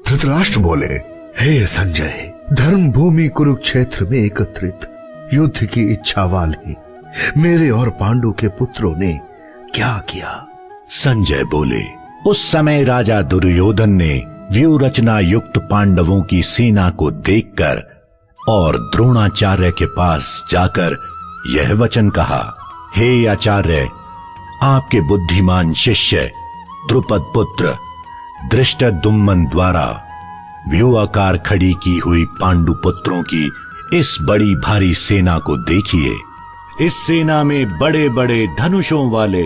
धृतराष्ट्र बोले, हे संजय, धर्म भूमि कुरुक्षेत्र में एकत्रित युद्ध की इच्छा वाले मेरे और पांडु के पुत्रों ने क्या किया? संजय बोले, उस समय राजा दुर्योधन ने व्यूह रचना युक्त पांडवों की सेना को देखकर और द्रोणाचार्य के पास जाकर यह वचन कहा, हे आचार्य, आपके बुद्धिमान शिष्य द्रुपद पुत्र धृष्टद्युम्न द्वारा व्यूहाकार खड़ी की हुई पांडु पुत्रों की इस बड़ी भारी सेना को देखिए। इस सेना में बड़े बड़े धनुषों वाले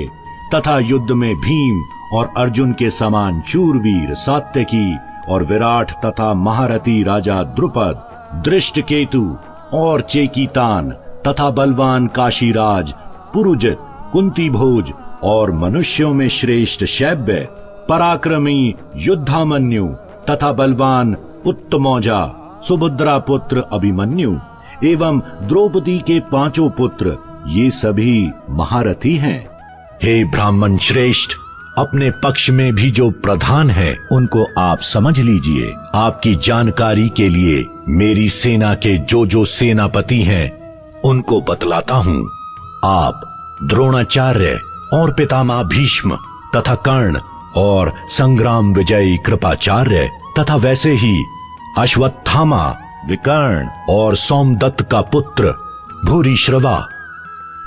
तथा युद्ध में भीम और अर्जुन के समान शूरवीर सात्यकी और विराट तथा महारथी राजा द्रुपद, दृष्टकेतु और चेकितान तथा बलवान काशीराज, पुरुजित, कुंती भोज और मनुष्यों में श्रेष्ठ शैब्य, पराक्रमी युद्धामन्यु तथा बलवान उत्तमौजा, सुभद्रा पुत्र अभिमन्यु एवं द्रौपदी के 5 पुत्र, ये सभी महारथी हैं। हे ब्राह्मण श्रेष्ठ, अपने पक्ष में भी जो प्रधान है उनको आप समझ लीजिए। आपकी जानकारी के लिए मेरी सेना के जो सेनापति हैं उनको बतलाता हूँ। आप द्रोणाचार्य और पितामह भीष्म तथा कर्ण और संग्राम विजयी कृपाचार्य तथा वैसे ही अश्वत्थामा, विकर्ण और सोमदत्त का पुत्र भूरिश्रवा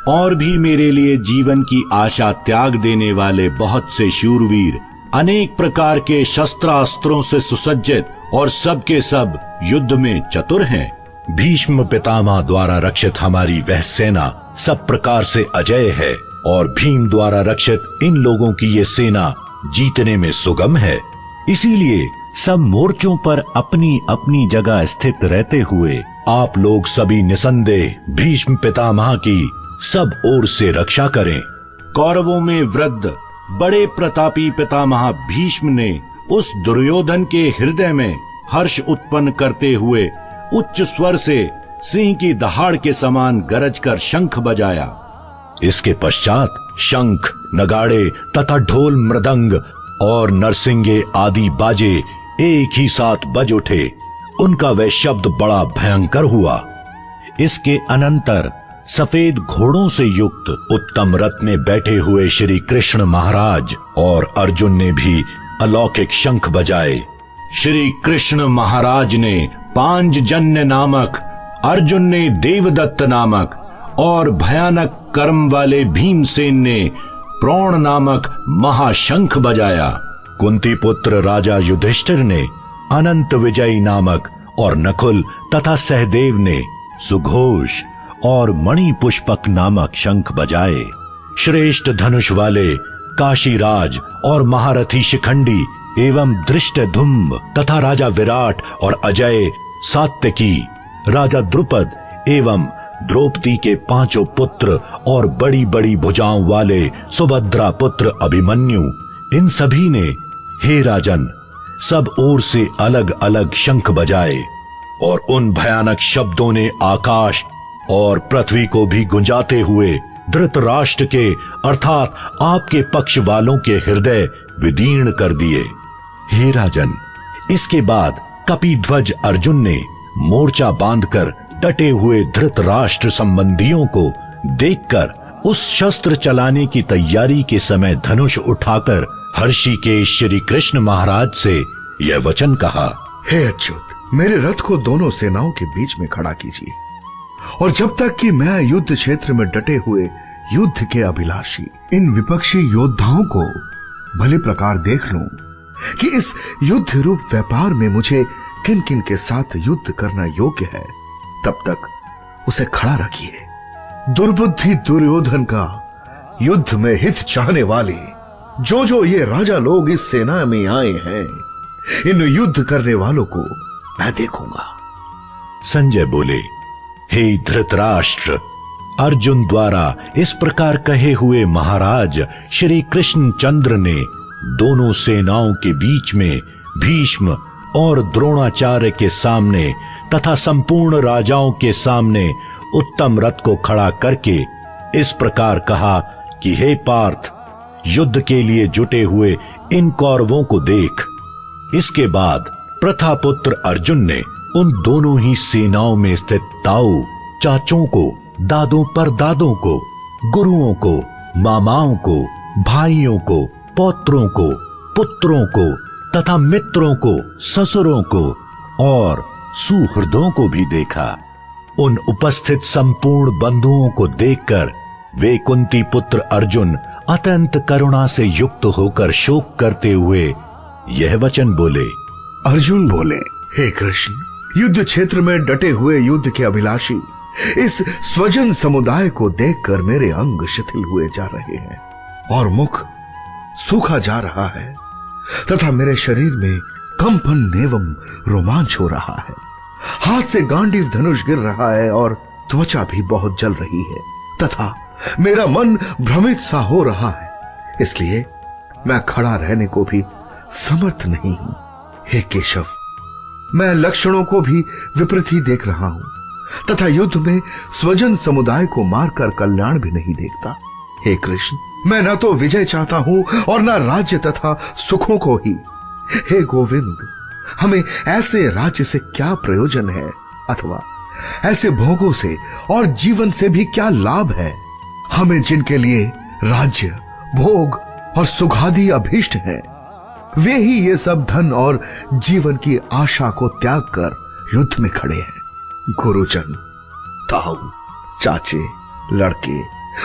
और भी मेरे लिए जीवन की आशा त्याग देने वाले बहुत से शूरवीर, अनेक प्रकार के शस्त्रास्त्रों से सुसज्जित और सब के सब युद्ध में चतुर हैं। भीष्म पितामह द्वारा रक्षित हमारी वह सेना सब प्रकार से अजय है और भीम द्वारा रक्षित इन लोगों की ये सेना जीतने में सुगम है। इसीलिए सब मोर्चों पर अपनी अपनी जगह स्थित रहते हुए आप लोग सभी निसंदेह भीष्म पितामह की सब ओर से रक्षा करें। कौरवों में वृद्ध बड़े प्रतापी पितामह भीष्म ने उस दुर्योधन के हृदय में हर्ष उत्पन्न करते हुए उच्च स्वर से सिंह की दहाड़ के समान गरज कर शंख बजाया। इसके पश्चात शंख, नगाड़े तथा ढोल, मृदंग और नरसिंगे आदि बाजे एक ही साथ बज उठे। उनका वह शब्द बड़ा भयंकर हुआ। इसके अनंतर सफेद घोड़ों से युक्त उत्तम रथ में बैठे हुए श्री कृष्ण महाराज और अर्जुन ने भी अलौकिक शंख बजाए। श्री कृष्ण महाराज ने पांचजन्य नामक, अर्जुन ने देवदत्त नामक और भयानक कर्म वाले भीमसेन ने प्रोण नामक महाशंख बजाया। कुंती पुत्र राजा युधिष्ठिर ने अनंत विजयी नामक और नकुल तथा सहदेव ने सुघोष और मणि पुष्पक नामक शंख बजाए। श्रेष्ठ धनुष वाले काशीराज और महारथी शिखंडी एवं धृष्टद्युम्न तथा राजा विराट और अजय, सात्यकी, राजा द्रुपद एवं द्रौपदी के 5 पुत्र और बड़ी बड़ी भुजाओं वाले सुभद्रा पुत्र अभिमन्यु, इन सभी ने हे राजन सब ओर से अलग अलग शंख बजाए और उन भयानक शब्दों ने आकाश और पृथ्वी को भी गुंजाते हुए धृतराष्ट्र के अर्थात आपके पक्ष वालों के हृदय विदीर्ण कर दिए। हे राजन, इसके बाद कपिध्वज अर्जुन ने मोर्चा बांधकर डटे हुए धृतराष्ट्र संबंधियों को देखकर उस शस्त्र चलाने की तैयारी के समय धनुष उठाकर हर्षिकेश श्री कृष्ण महाराज से यह वचन कहा, हे अच्युत, मेरे रथ को दोनों सेनाओं के बीच में खड़ा कीजिए और जब तक कि मैं युद्ध क्षेत्र में डटे हुए युद्ध के अभिलाषी इन विपक्षी योद्धाओं को भली प्रकार देख लूं कि इस युद्ध रूप व्यापार में मुझे किन किन के साथ युद्ध करना योग्य है, तब तक उसे खड़ा रखिए। दुर्बुद्धि दुर्योधन का युद्ध में हित चाहने वाले जो ये राजा लोग इस सेना में आए हैं, इन युद्ध करने वालों को मैं देखूंगा। संजय बोले, हे धृतराष्ट्र, अर्जुन द्वारा इस प्रकार कहे हुए महाराज श्री कृष्ण चंद्र ने दोनों सेनाओं के बीच में भीष्म और द्रोणाचार्य के सामने तथा संपूर्ण राजाओं के सामने उत्तम रथ को खड़ा करके इस प्रकार कहा कि हे पार्थ, युद्ध के लिए जुटे हुए इन कौरवों को देख। इसके बाद प्रथापुत्र अर्जुन ने उन दोनों ही सेनाओं में स्थित ताऊ, चाचों को, दादों परदादों को, गुरुओं को, मामाओं को, भाइयों को, पौत्रों को, पुत्रों को तथा मित्रों को, ससुरों को और सुहृदों को भी देखा। उन उपस्थित संपूर्ण बंधुओं को देखकर वे कुंती पुत्र अर्जुन अत्यंत करुणा से युक्त होकर शोक करते हुए यह वचन बोले। अर्जुन बोले, हे कृष्ण, युद्ध क्षेत्र में डटे हुए युद्ध के अभिलाषी इस स्वजन समुदाय को देखकर मेरे अंग शिथिल हुए जा रहे हैं और मुख सूखा जा रहा है तथा मेरे शरीर में कंपन एवं रोमांच हो रहा है। हाथ से गांडीव धनुष गिर रहा है और त्वचा भी बहुत जल रही है तथा मेरा मन भ्रमित सा हो रहा है, इसलिए मैं खड़ा रहने को भी समर्थ नहीं हूं। हे केशव, मैं लक्षणों को भी विपरीत ही देख रहा हूं तथा युद्ध में स्वजन समुदाय को मारकर कल्याण भी नहीं देखता। हे कृष्ण, मैं न तो विजय चाहता हूं और न राज्य तथा सुखों को ही। हे गोविंद, हमें ऐसे राज्य से क्या प्रयोजन है अथवा ऐसे भोगों से और जीवन से भी क्या लाभ है? हमें जिनके लिए राज्य, भोग और सुखादि अभीष्ट है, वे ही ये सब धन और जीवन की आशा को त्याग कर युद्ध में खड़े हैं। गुरुजन, ताऊ, चाचे, लड़के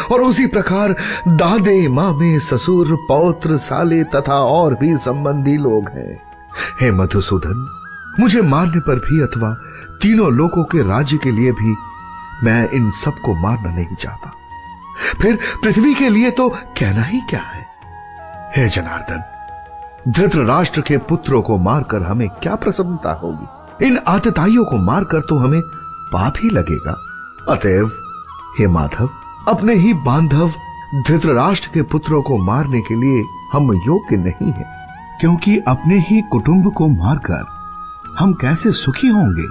और उसी प्रकार दादे, मामे, ससुर, पौत्र, साले तथा और भी संबंधी लोग हैं। हे मधुसूदन, मुझे मारने पर भी अथवा तीनों लोगों के राज्य के लिए भी मैं इन सबको मारना नहीं चाहता। फिर पृथ्वी के लिए तो कहना ही क्या है। हे जनार्दन, धृतराष्ट्र के पुत्रों को मारकर हमें क्या प्रसन्नता होगी? इन आतताइयों को मारकर तो हमें पाप ही लगेगा। अतएव हे माधव, अपने ही बांधव धृतराष्ट्र के पुत्रों को मारने के लिए हम योग्य नहीं हैं, क्योंकि अपने ही कुटुंब को मारकर हम कैसे सुखी होंगे?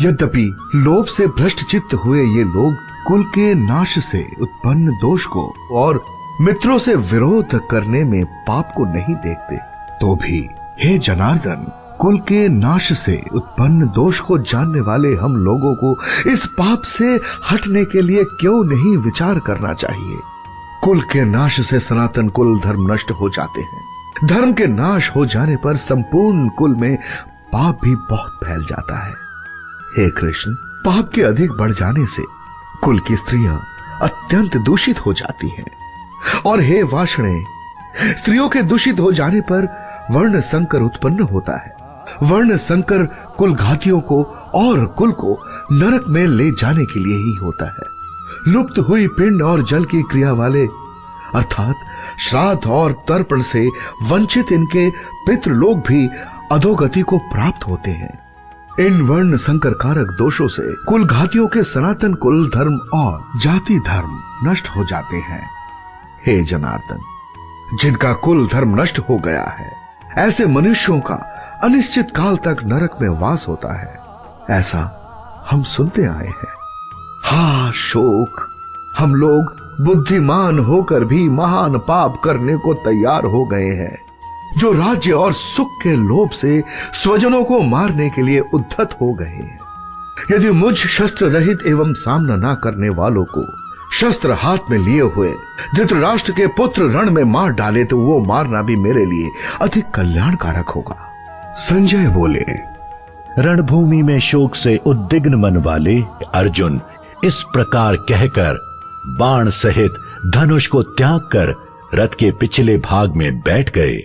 यद्यपि लोभ से भ्रष्ट चित्त हुए ये लोग कुल के नाश से उत्पन्न दोष को और मित्रों से विरोध करने में पाप को नहीं देखते, तो भी हे जनार्दन, कुल के नाश से उत्पन्न दोष को जानने वाले हम लोगों को इस पाप से हटने के लिए क्यों नहीं विचार करना चाहिए? कुल के नाश से सनातन कुल धर्म नष्ट हो जाते हैं। धर्म के नाश हो जाने पर संपूर्ण कुल में पाप भी बहुत फैल जाता है। हे कृष्ण, पाप के अधिक बढ़ जाने से कुल की स्त्रियां अत्यंत दूषित हो जाती हैं और हे वाषणे, स्त्रियों के दूषित हो जाने पर वर्ण संकर उत्पन्न होता है। वर्ण संकर कुल घातियों को और कुल को नरक में ले जाने के लिए ही होता है। लुप्त हुई पिंड और जल की क्रिया वाले अर्थात श्राद्ध और तर्पण से वंचित इनके पितृलोक भी अधोगति को प्राप्त होते हैं। इन वर्ण संकर कारक दोषों से कुल घातियों के सनातन कुल धर्म और जाति धर्म नष्ट हो जाते हैं। हे जनार्दन, जिनका कुल धर्म नष्ट हो गया है, ऐसे मनुष्यों का अनिश्चित काल तक नरक में वास होता है, ऐसा हम सुनते आए हैं। हा शोक, हम लोग बुद्धिमान होकर भी महान पाप करने को तैयार हो गए हैं, जो राज्य और सुख के लोभ से स्वजनों को मारने के लिए उद्धत हो गए हैं। यदि मुझ शस्त्र रहित एवं सामना ना करने वालों को शस्त्र हाथ में लिए हुए धृतराष्ट्र के पुत्र रण में मार डाले तो वो मारना भी मेरे लिए अधिक कल्याणकारक होगा। संजय बोले, रणभूमि में शोक से उद्विग्न मन वाले अर्जुन इस प्रकार कहकर बाण सहित धनुष को त्याग कर रथ के पिछले भाग में बैठ गए।